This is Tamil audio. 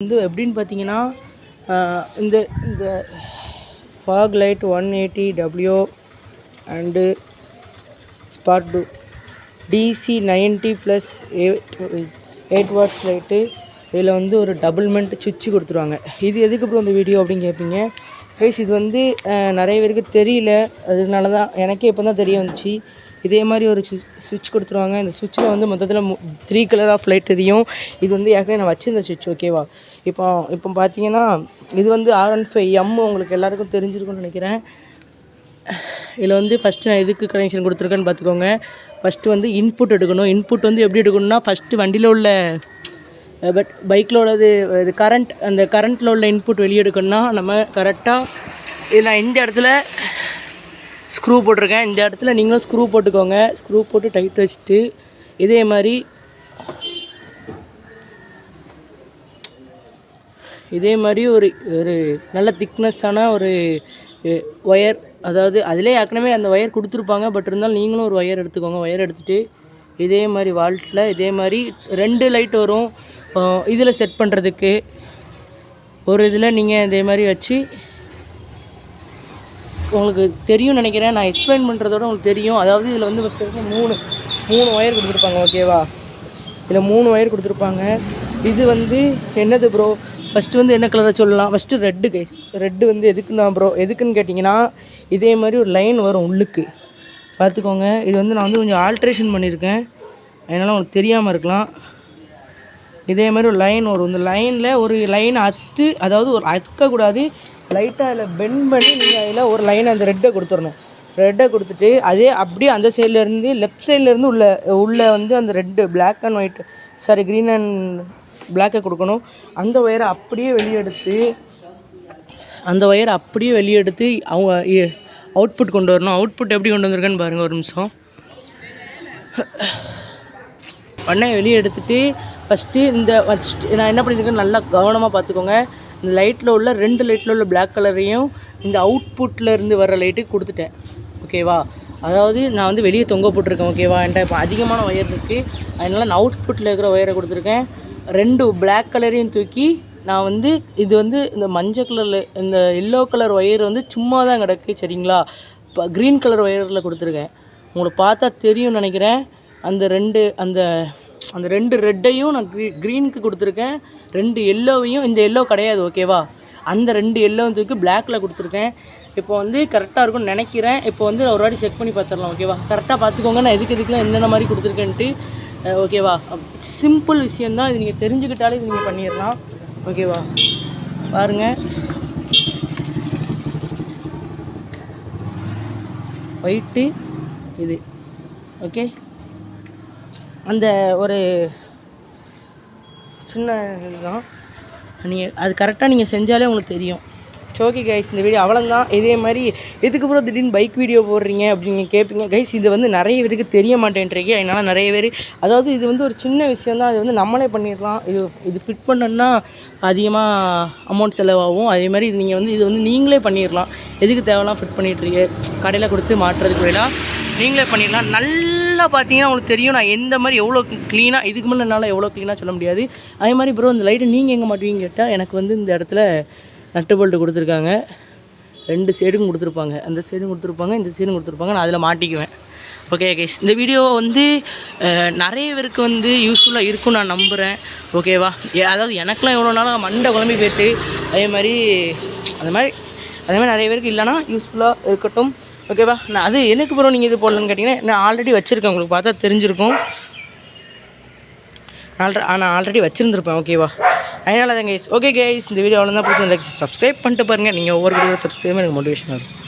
வந்து எப்படின்னு பார்த்தீங்கன்னா இந்த இந்த fog light 180W and spark DC 90+8 watts light. இதில் வந்து ஒரு டபுள் மெண்ட் சுவிட்சு கொடுத்துருவாங்க. இது எதுக்கு அப்புறம் இந்த வீடியோ அப்படின்னு கேட்பீங்க. கைஸ் இது வந்து நிறைய பேருக்கு தெரியல, அதனால தான் எனக்கே இப்போ தான் தெரிய வந்துச்சு. இதே மாதிரி ஒரு சுவிட்ச் கொடுத்துருவாங்க. இந்த சுவிட்சில் வந்து மொத்தத்தில் 3 கலர் ஆஃப் லைட் எரியும். இது வந்து ஏற்கனவே நான் வச்சுருந்த சுவிட்ச், ஓகேவா. இப்போ பார்த்தீங்கன்னா இது வந்து R15M உங்களுக்கு எல்லாேருக்கும் தெரிஞ்சிருக்குன்னு நினைக்கிறேன். இதில் வந்து ஃபஸ்ட்டு நான் எதுக்கு கனெக்ஷன் கொடுத்துருக்கேன்னு பார்த்துக்கோங்க. ஃபஸ்ட்டு வந்து இன்புட் எடுக்கணும். இன்புட் வந்து எப்படி எடுக்கணும்னா, ஃபஸ்ட்டு வண்டியில் உள்ள பைக்கில் உள்ளது இது கரண்ட், அந்த கரண்ட்டில் உள்ள இன்புட் வெளியே எடுக்கணும்னா நம்ம கரெக்டாக இதில் நான் இந்த இடத்துல ஸ்க்ரூ போட்டிருக்கேன். இந்த இடத்துல நீங்களும் ஸ்க்ரூ போட்டுக்கோங்க. ஸ்க்ரூ போட்டு டைட் வச்சுட்டு இதே மாதிரி ஒரு ஒரு நல்ல திக்னஸ்ஸான ஒரு ஒயர், அதாவது அதிலே ஏற்கனவே அந்த ஒயர் கொடுத்துருப்பாங்க. பட் இருந்தாலும் நீங்களும் ஒரு ஒயர் எடுத்துக்கோங்க. ஒயர் எடுத்துகிட்டு இதே மாதிரி வால்ட்டில் இதே மாதிரி 2 லைட் வரும். இதில் செட் பண்ணுறதுக்கு ஒரு இதில் நீங்கள் இதே மாதிரி வச்சு, உங்களுக்கு தெரியும் நினைக்கிறேன், நான் எக்ஸ்பிளைன் பண்ணுறதோட உங்களுக்கு தெரியும். அதாவது இதில் வந்து ஃபஸ்ட்டு மூணு ஒயர் கொடுத்துருப்பாங்க, ஓகேவா. இதில் 3 ஒயர் கொடுத்துருப்பாங்க. இது வந்து என்னது ப்ரோ, ஃபஸ்ட்டு வந்து என்ன கலரை சொல்லலாம். First red guys. ரெட்டு வந்து எதுக்குன்னா ப்ரோ, எதுக்குன்னு கேட்டிங்கன்னா, இதே மாதிரி ஒரு லைன் வரும் உள்ளுக்கு, பார்த்துக்கோங்க. இது வந்து நான் வந்து கொஞ்சம் ஆல்ட்ரேஷன் பண்ணியிருக்கேன், அதனால் உங்களுக்கு தெரியாமல் இருக்கலாம். இதே மாதிரி ஒரு லைன் வரும். இந்த லைனில் ஒரு லைன் அதாவது ஒரு அக்கக்கூடாது, லைட்டாக அதில் பெண்ட் பண்ணி நீங்கள் அதில் ஒரு லைன் அந்த ரெட்டை கொடுத்துடணும். ரெட்டை கொடுத்துட்டு அதே அப்படியே அந்த சைட்லேருந்து லெஃப்ட் சைட்லேருந்து உள்ளே வந்து அந்த red black and white green and பிளாக்கை கொடுக்கணும். அந்த ஒயரை அப்படியே வெளியெடுத்து அவங்க அவுட்புட் கொண்டு வரணும். அவுட்புட் எப்படி கொண்டு வந்திருக்கேன்னு பாருங்கள், ஒரு நிமிஷம். உடனே வெளியே எடுத்துகிட்டு ஃபஸ்ட்டு நான் என்ன பண்ணியிருக்கேன் நல்லா கவனமாக பார்த்துக்கோங்க. இந்த லைட்டில் உள்ள 2 லைட்டில் உள்ள பிளாக் கலரையும் இந்த அவுட்புட்டில் இருந்து வர லைட்டுக்கு கொடுத்துட்டேன், ஓகேவா. அதாவது நான் வந்து வெளியே தொங்க போட்டிருக்கேன், ஓகேவா. என்கிட்ட இப்போ அதிகமான ஒயர் இருக்குது, அதனால் நான் அவுட்புட்டில் இருக்கிற ஒயரை கொடுத்துருக்கேன். 2 பிளாக் கலரையும் தூக்கி நான் வந்து இது வந்து இந்த மஞ்சள் கலரில் இந்த எல்லோ கலர் ஒயர் வந்து சும்மா தான் கிடக்கு, சரிங்களா. இப்போ க்ரீன் கலர் ஒயரில் கொடுத்துருக்கேன். உங்களுக்கு பார்த்தா தெரியும்னு நினைக்கிறேன். அந்த ரெண்டு ரெட்டையும் நான் க்ரீனுக்கு கொடுத்துருக்கேன். 2 எல்லோவையும், இந்த எல்லோ கிடையாது, ஓகேவா. அந்த 2 எல்லோவும் தூக்கி பிளாக்கில் கொடுத்துருக்கேன். இப்போ வந்து கரெக்டாக இருக்கும்னு நினைக்கிறேன். இப்போ வந்து ஒரு வாட்டி செக் பண்ணி பார்த்துடலாம், ஓகேவா. கரெக்டாக பார்த்துக்கோங்க நான் எதுக்கெல்லாம் என்னென்ன மாதிரி கொடுத்துருக்கேன்ட்டு, ஓகேவா. சிம்பிள் விஷயந்தான் இது, நீங்கள் தெரிஞ்சுக்கிட்டாலே இது நீங்கள் பண்ணிடலாம், ஓகேவா. பாருங்கள், ஒயிட்டு இது, ஓகே. அந்த ஒரு சின்ன இதுதான், நீங்கள் அது கரெக்டாக நீங்கள் செஞ்சாலே உங்களுக்கு தெரியும். ஓகே கைஸ், இந்த வீடியோ அவ்வளோதான். இதே மாதிரி எதுக்கப்புறம் திடீர்னு பைக் வீடியோ போடுறீங்க அப்படின்னு கேட்பீங்க கைஸ். இது வந்து நிறைய பேருக்கு தெரிய மாட்டேன்றீங்க. அதனால் நிறைய பேர், அதாவது இது வந்து ஒரு சின்ன விஷயம் தான், இது வந்து நம்மளே பண்ணிடலாம். இது ஃபிட் பண்ணணுன்னா அதிகமாக அமௌண்ட் செலவாகும். அதே மாதிரி இது வந்து நீங்களே பண்ணிடலாம். எதுக்கு தேவைலாம் ஃபிட் பண்ணிட்டுருக்கீங்க, கடையில் கொடுத்து மாட்டுறதுக்கு பதிலாக நீங்களே பண்ணிடலாம். நல்லா பார்த்தீங்கன்னா உங்களுக்கு தெரியும் நான் எந்த மாதிரி எவ்வளோ க்ளீனாக, இதுக்கு மேலே என்னால் எவ்வளோ க்ளீனாக சொல்ல முடியாது. அதே மாதிரி ப்ரோ இந்த லைட்டு நீங்கள் எங்கே மாட்டுவீங்க கேட்டால், எனக்கு வந்து இந்த இடத்துல நட்டு போல்ட்டு கொடுத்துருக்காங்க. 2 சைடும் கொடுத்துருப்பாங்க, அந்த சைடும் கொடுத்துருப்பாங்க, இந்த சைடும் கொடுத்துருப்பாங்க. நான் அதில் மாட்டிக்குவேன், ஓகே கைஸ். இந்த வீடியோ வந்து நிறைய பேருக்கு வந்து யூஸ்ஃபுல்லாக இருக்கும்னு நான் நம்புகிறேன், ஓகேவா. அதாவது எனக்குலாம் எவ்வளோ நாளாக மண்டை குழம்பி போய்ட்டு, அதே மாதிரி நிறைய பேருக்கு இல்லைனா யூஸ்ஃபுல்லாக இருக்கட்டும், ஓகேவா. நான் அது எனக்கு ப்ரோ நீங்கள் இது போடலன்னு கேட்டிங்கன்னா, நான் ஆல்ரெடி வச்சுருக்கேன், உங்களுக்கு பார்த்தா தெரிஞ்சிருக்கும். நான் ஆல்ரெடி வச்சுருந்துருப்பேன், ஓகேவா. அதனால தான் கைஸ். ஓகே கைஸ், இந்த வீடியோ அவ்வளோதான். பிடிச்சி லைக் சப்ஸ்கிரைப் பண்ணிட்டு பாருங்கள். நீங்கள் ஒவ்வொரு வீடியோ சப்ஸ்கிரைப் எனக்கு மோட்டிவேஷனாக இருக்கும்.